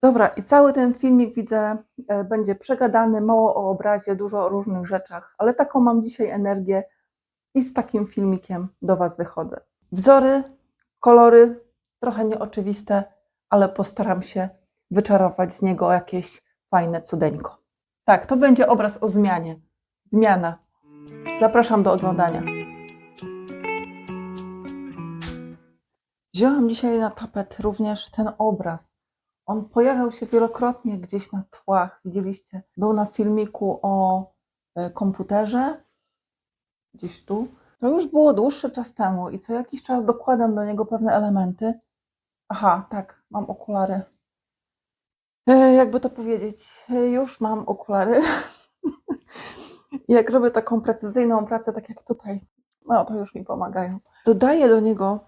Dobra, i cały ten filmik widzę, będzie przegadany, mało o obrazie, dużo o różnych rzeczach, ale taką mam dzisiaj energię i z takim filmikiem do Was wychodzę. Wzory, kolory, trochę nieoczywiste, ale postaram się wyczarować z niego jakieś fajne cudeńko. Tak, to będzie obraz o zmianie. Zmiana. Zapraszam do oglądania. Wzięłam dzisiaj na tapet również ten obraz. On pojawiał się wielokrotnie gdzieś na tłach. Widzieliście? Był na filmiku o komputerze. Gdzieś tu. To już było dłuższy czas temu i co jakiś czas dokładam do niego pewne elementy. Aha, tak, mam okulary. Jakby to powiedzieć, już mam okulary. Jak robię taką precyzyjną pracę, tak jak tutaj, no to już mi pomagają. Dodaję do niego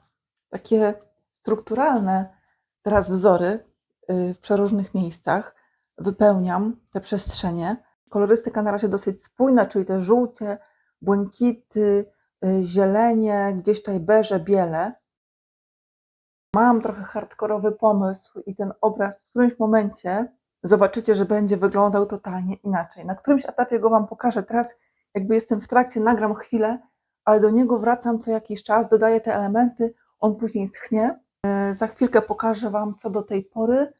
takie strukturalne teraz wzory w przeróżnych miejscach. Wypełniam te przestrzenie. Kolorystyka na razie dosyć spójna, czyli te żółcie, błękity, zielenie, gdzieś tutaj beże, biele. Mam trochę hardkorowy pomysł i ten obraz w którymś momencie zobaczycie, że będzie wyglądał totalnie inaczej. Na którymś etapie go Wam pokażę. Teraz jakby jestem w trakcie, nagram chwilę, ale do niego wracam co jakiś czas, dodaję te elementy, on później schnie. Za chwilkę pokażę Wam co do tej pory.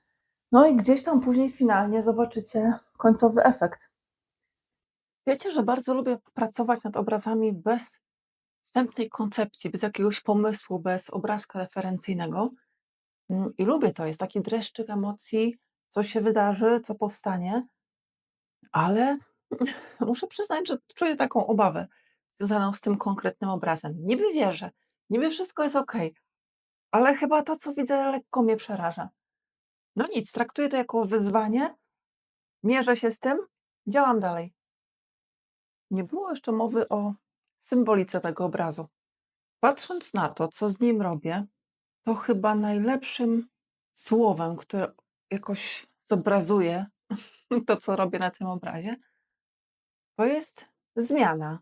No i gdzieś tam później finalnie zobaczycie końcowy efekt. Wiecie, że bardzo lubię pracować nad obrazami bez wstępnej koncepcji, bez jakiegoś pomysłu, bez obrazka referencyjnego. I lubię to, jest taki dreszczyk emocji, co się wydarzy, co powstanie, ale muszę przyznać, że czuję taką obawę związaną z tym konkretnym obrazem. Niby wierzę, niby wszystko jest okej, ale chyba to, co widzę, lekko mnie przeraża. No nic, traktuję to jako wyzwanie, mierzę się z tym, działam dalej. Nie było jeszcze mowy o symbolice tego obrazu. Patrząc na to, co z nim robię, to chyba najlepszym słowem, które jakoś zobrazuje to, co robię na tym obrazie, to jest zmiana.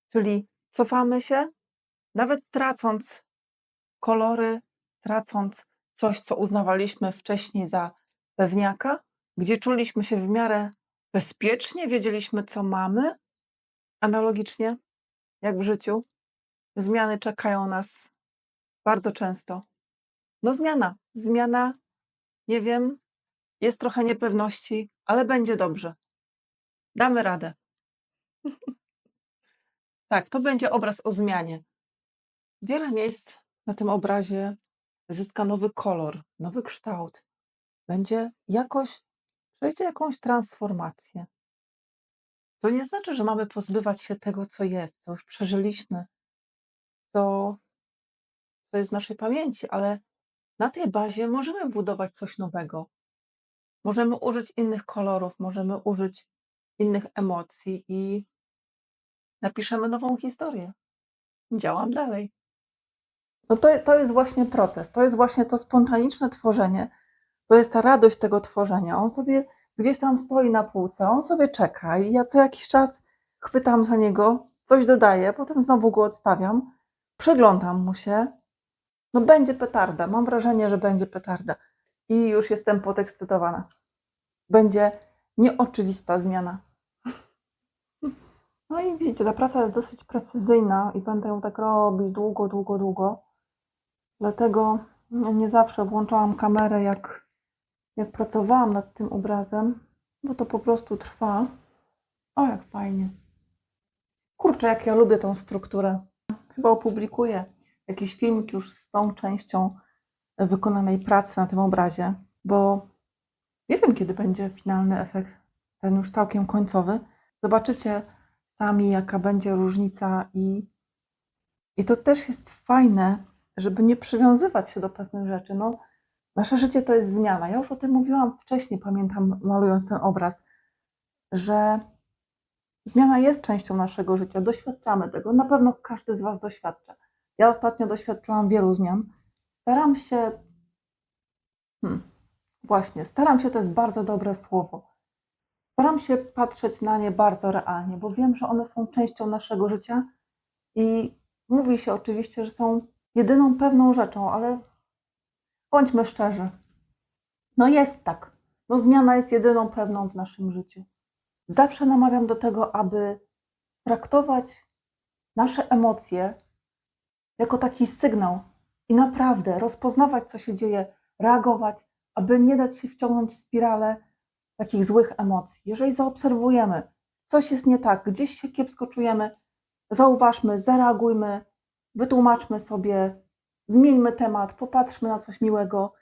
Czyli cofamy się, nawet tracąc kolory, tracąc coś, co uznawaliśmy wcześniej za pewniaka, gdzie czuliśmy się w miarę bezpiecznie, wiedzieliśmy, co mamy. Analogicznie, jak w życiu, zmiany czekają nas bardzo często. No zmiana, nie wiem, jest trochę niepewności, ale będzie dobrze. Damy radę. Tak, to będzie obraz o zmianie. Wiele miejsc na tym obrazie zyska nowy kolor, nowy kształt. Przejdzie jakąś transformację. To nie znaczy, że mamy pozbywać się tego, co jest, co już przeżyliśmy, co jest w naszej pamięci, ale na tej bazie możemy budować coś nowego. Możemy użyć innych kolorów, możemy użyć innych emocji i napiszemy nową historię. Działam dalej. No to jest właśnie proces, to jest właśnie to spontaniczne tworzenie, to jest ta radość tego tworzenia. On sobie gdzieś tam stoi na półce, on sobie czeka i ja co jakiś czas chwytam za niego, coś dodaję, potem znowu go odstawiam, przyglądam mu się. No będzie petarda, mam wrażenie, że będzie petarda i już jestem podekscytowana. Będzie nieoczywista zmiana. No i widzicie, ta praca jest dosyć precyzyjna i będę ją tak robić długo, długo, długo. Dlatego nie zawsze włączałam kamerę, jak pracowałam nad tym obrazem, bo to po prostu trwa. O, jak fajnie. Kurczę, jak ja lubię tą strukturę. Chyba opublikuję jakiś filmik już z tą częścią wykonanej pracy na tym obrazie, bo nie wiem, kiedy będzie finalny efekt, ten już całkiem końcowy. Zobaczycie sami, jaka będzie różnica i to też jest fajne, żeby nie przywiązywać się do pewnych rzeczy. No, nasze życie to jest zmiana. Ja już o tym mówiłam wcześniej, pamiętam, malując ten obraz, że zmiana jest częścią naszego życia, doświadczamy tego. Na pewno każdy z Was doświadcza. Ja ostatnio doświadczyłam wielu zmian. Staram się, staram się, to jest bardzo dobre słowo. Staram się patrzeć na nie bardzo realnie, bo wiem, że one są częścią naszego życia i mówi się oczywiście, że są jedyną pewną rzeczą, ale bądźmy szczerzy. No jest tak. No zmiana jest jedyną pewną w naszym życiu. Zawsze namawiam do tego, aby traktować nasze emocje jako taki sygnał i naprawdę rozpoznawać, co się dzieje, reagować, aby nie dać się wciągnąć w spiralę takich złych emocji. Jeżeli zaobserwujemy, coś jest nie tak, gdzieś się kiepsko czujemy, zauważmy, zareagujmy, wytłumaczmy sobie, zmieńmy temat, popatrzmy na coś miłego,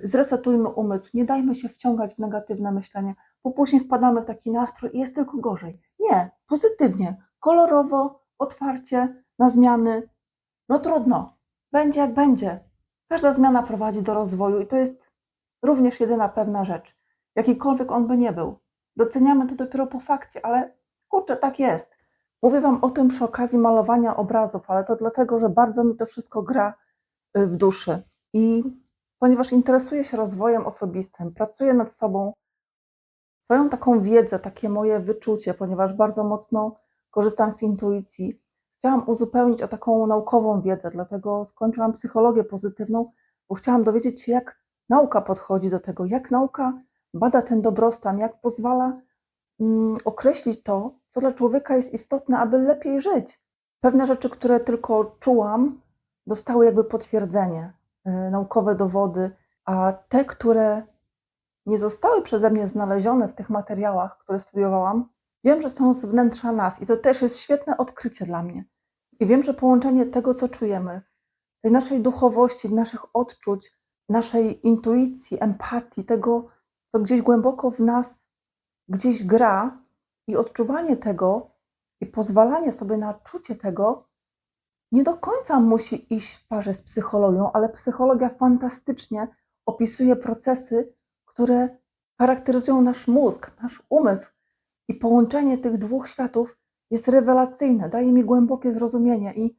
zresetujmy umysł, nie dajmy się wciągać w negatywne myślenie, bo później wpadamy w taki nastrój i jest tylko gorzej. Nie, pozytywnie, kolorowo, otwarcie, na zmiany. No trudno, będzie jak będzie. Każda zmiana prowadzi do rozwoju i to jest również jedyna pewna rzecz, jakikolwiek on by nie był. Doceniamy to dopiero po fakcie, ale kurczę, tak jest. Mówię Wam o tym przy okazji malowania obrazów, ale to dlatego, że bardzo mi to wszystko gra w duszy. I ponieważ interesuję się rozwojem osobistym, pracuję nad sobą, swoją taką wiedzę, takie moje wyczucie, ponieważ bardzo mocno korzystam z intuicji, chciałam uzupełnić o taką naukową wiedzę, dlatego skończyłam psychologię pozytywną, bo chciałam dowiedzieć się, jak nauka podchodzi do tego, jak nauka bada ten dobrostan, jak pozwala określić to, co dla człowieka jest istotne, aby lepiej żyć. Pewne rzeczy, które tylko czułam, dostały jakby potwierdzenie, naukowe dowody, a te, które nie zostały przeze mnie znalezione w tych materiałach, które studiowałam, wiem, że są z wnętrza nas i to też jest świetne odkrycie dla mnie. I wiem, że połączenie tego, co czujemy, tej naszej duchowości, naszych odczuć, naszej intuicji, empatii, tego, co gdzieś głęboko w nas gdzieś gra i odczuwanie tego i pozwalanie sobie na czucie tego nie do końca musi iść w parze z psychologią, ale psychologia fantastycznie opisuje procesy, które charakteryzują nasz mózg, nasz umysł i połączenie tych dwóch światów jest rewelacyjne, daje mi głębokie zrozumienie i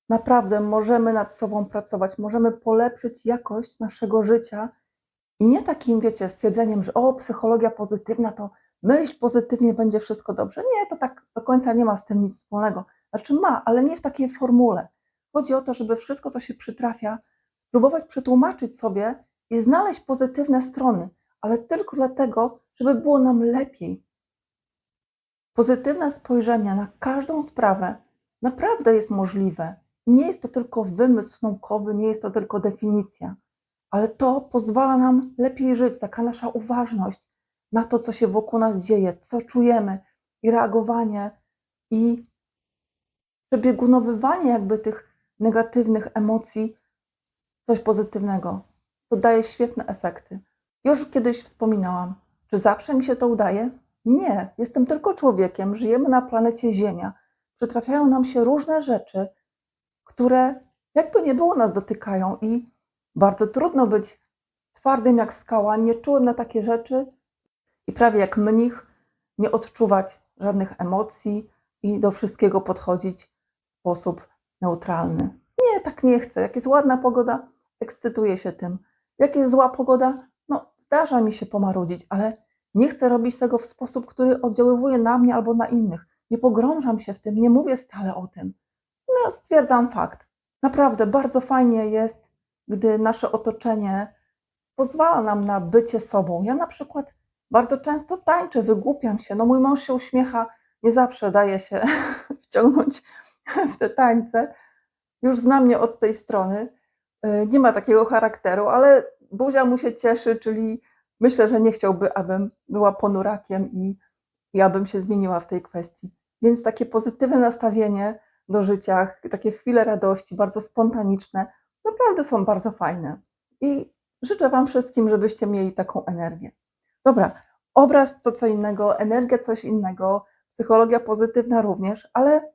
naprawdę możemy nad sobą pracować, możemy polepszyć jakość naszego życia i nie takim, wiecie, stwierdzeniem, że psychologia pozytywna to myśl pozytywnie, będzie wszystko dobrze. Nie, to tak do końca nie ma z tym nic wspólnego. Znaczy ma, ale nie w takiej formule. Chodzi o to, żeby wszystko, co się przytrafia, spróbować przetłumaczyć sobie i znaleźć pozytywne strony, ale tylko dlatego, żeby było nam lepiej. Pozytywne spojrzenie na każdą sprawę naprawdę jest możliwe. Nie jest to tylko wymysł naukowy, nie jest to tylko definicja, ale to pozwala nam lepiej żyć, taka nasza uważność na to, co się wokół nas dzieje, co czujemy i reagowanie i przebiegunowywanie jakby tych negatywnych emocji w coś pozytywnego. To daje świetne efekty. Już kiedyś wspominałam, czy zawsze mi się to udaje? Nie, jestem tylko człowiekiem, żyjemy na planecie Ziemia. Przytrafiają nam się różne rzeczy, które jakby nie było nas dotykają i bardzo trudno być twardym jak skała, nieczułym na takie rzeczy i prawie jak mnich nie odczuwać żadnych emocji i do wszystkiego podchodzić w sposób neutralny. Nie, tak nie chcę. Jak jest ładna pogoda, ekscytuję się tym. Jak jest zła pogoda, no zdarza mi się pomarudzić, ale nie chcę robić tego w sposób, który oddziaływuje na mnie albo na innych. Nie pogrążam się w tym, nie mówię stale o tym. No, stwierdzam fakt. Naprawdę bardzo fajnie jest, gdy nasze otoczenie pozwala nam na bycie sobą. Ja na przykład bardzo często tańczę, wygłupiam się. No mój mąż się uśmiecha, nie zawsze daje się wciągnąć w te tańce. Już zna mnie od tej strony. Nie ma takiego charakteru, ale buzia mu się cieszy, czyli myślę, że nie chciałby, abym była ponurakiem i abym się zmieniła w tej kwestii. Więc takie pozytywne nastawienie do życia, takie chwile radości, bardzo spontaniczne, naprawdę są bardzo fajne. I życzę Wam wszystkim, żebyście mieli taką energię. Dobra, obraz to co innego, energia coś innego, psychologia pozytywna również, ale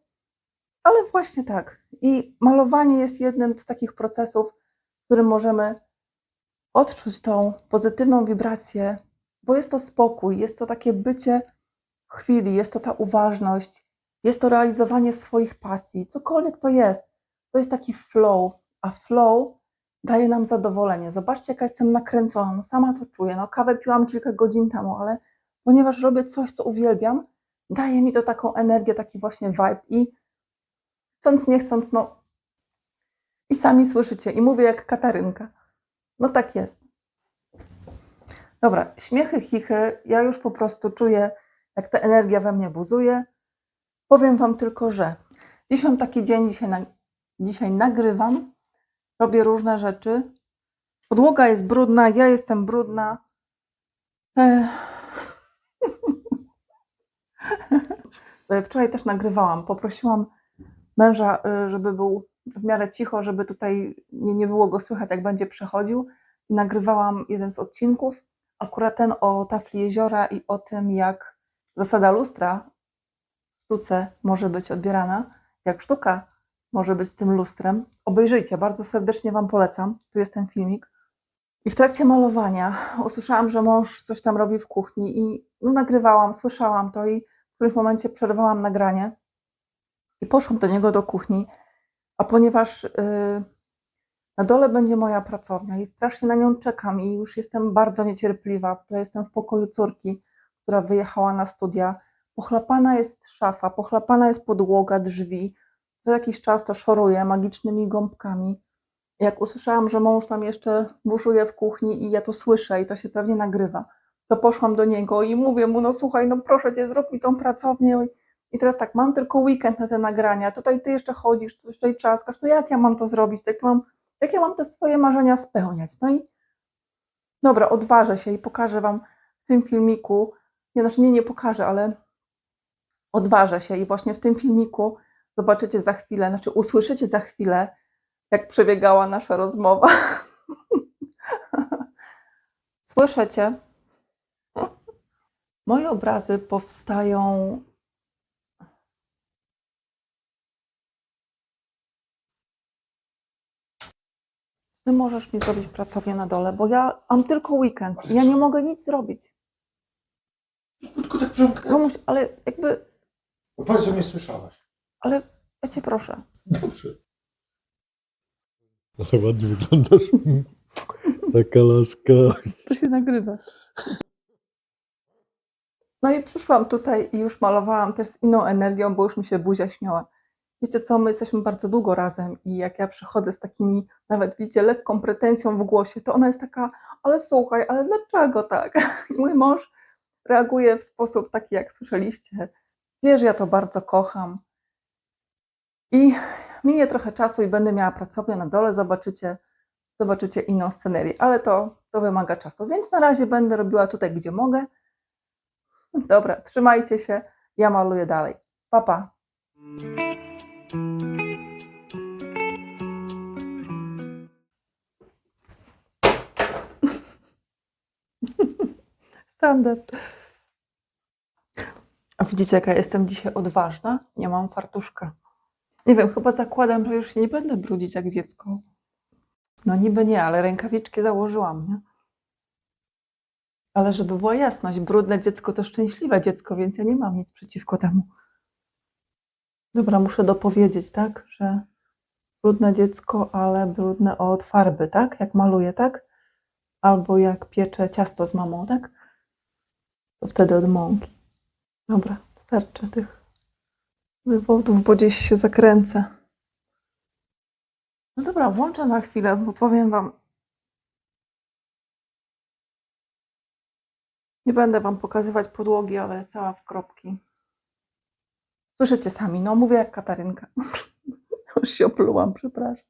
właśnie tak. I malowanie jest jednym z takich procesów, w którym możemy odczuć tą pozytywną wibrację, bo jest to spokój, jest to takie bycie w chwili, jest to ta uważność, jest to realizowanie swoich pasji, cokolwiek to jest taki flow, a flow daje nam zadowolenie. Zobaczcie, jaka jestem nakręcona, no sama to czuję, no kawę piłam kilka godzin temu, ale ponieważ robię coś, co uwielbiam, daje mi to taką energię, taki właśnie vibe i chcąc, nie chcąc, no i sami słyszycie i mówię jak Katarynka. No tak jest. Dobra, śmiechy, chichy, ja już po prostu czuję, jak ta energia we mnie buzuje. Powiem Wam tylko, że dziś mam taki dzień, dzisiaj nagrywam, robię różne rzeczy. Podłoga jest brudna, ja jestem brudna. Wczoraj też nagrywałam. Poprosiłam męża, żeby był w miarę cicho, żeby tutaj nie było go słychać, jak będzie przechodził. I nagrywałam jeden z odcinków, akurat ten o tafli jeziora i o tym, jak zasada lustra w sztuce może być odbierana, jak sztuka może być tym lustrem. Obejrzyjcie, bardzo serdecznie Wam polecam. Tu jest ten filmik. I w trakcie malowania usłyszałam, że mąż coś tam robi w kuchni i nagrywałam, słyszałam to i w którymś momencie przerwałam nagranie i poszłam do niego do kuchni, a ponieważ na dole będzie moja pracownia i strasznie na nią czekam i już jestem bardzo niecierpliwa, to jestem w pokoju córki, która wyjechała na studia. Pochlapana jest szafa, pochlapana jest podłoga, drzwi. Co jakiś czas to szoruje magicznymi gąbkami. Jak usłyszałam, że mąż tam jeszcze buszuje w kuchni i ja to słyszę i to się pewnie nagrywa, to poszłam do niego i mówię mu, no słuchaj, no proszę Cię, zrób mi tą pracownię. I teraz tak, mam tylko weekend na te nagrania, tutaj Ty jeszcze chodzisz, coś tutaj trzaskasz, to jak ja mam to zrobić? Jak ja mam te swoje marzenia spełniać? No i dobra, odważę się i pokażę Wam w tym filmiku, nie pokażę, ale odważę się i właśnie w tym filmiku zobaczycie za chwilę, usłyszycie za chwilę, jak przebiegała nasza rozmowa. Słyszycie? Moje obrazy powstają. Ty możesz mi zrobić pracownię na dole, bo ja mam tylko weekend i ja nie mogę nic zrobić. Tylko tak przemknę. Ale jakby. No powiedz, że mnie słyszałaś. Ale ja Cię proszę. Dobrze. Ale ładnie wyglądasz. Taka laska. To się nagrywa. No i przyszłam tutaj i już malowałam też z inną energią, bo już mi się buzia śmiała. Wiecie co, my jesteśmy bardzo długo razem i jak ja przychodzę z takimi, nawet widzicie, lekką pretensją w głosie, to ona jest taka, ale słuchaj, ale dlaczego tak? I mój mąż reaguje w sposób taki, jak słyszeliście. Wiesz, ja to bardzo kocham. I minie trochę czasu i będę miała pracownię na dole, zobaczycie inną scenerię, ale to wymaga czasu, więc na razie będę robiła tutaj, gdzie mogę. Dobra, trzymajcie się, ja maluję dalej. Pa, pa. Standard. A widzicie, jaka jestem dzisiaj odważna? Nie mam fartuszka. Nie wiem, chyba zakładam, że już się nie będę brudzić jak dziecko. No niby nie, ale rękawiczki założyłam, nie? Ale żeby była jasność, brudne dziecko to szczęśliwe dziecko, więc ja nie mam nic przeciwko temu. Dobra, muszę dopowiedzieć, tak? Że brudne dziecko, ale brudne od farby, tak? Jak maluję, tak? Albo jak pieczę ciasto z mamą, tak? To wtedy od mąki. Dobra, starczy tych wywodów, bo gdzieś się zakręcę. No dobra, włączę na chwilę, bo powiem Wam. Nie będę Wam pokazywać podłogi, ale cała w kropki. Słyszycie sami, no mówię jak Katarynka. Już się oplułam, przepraszam.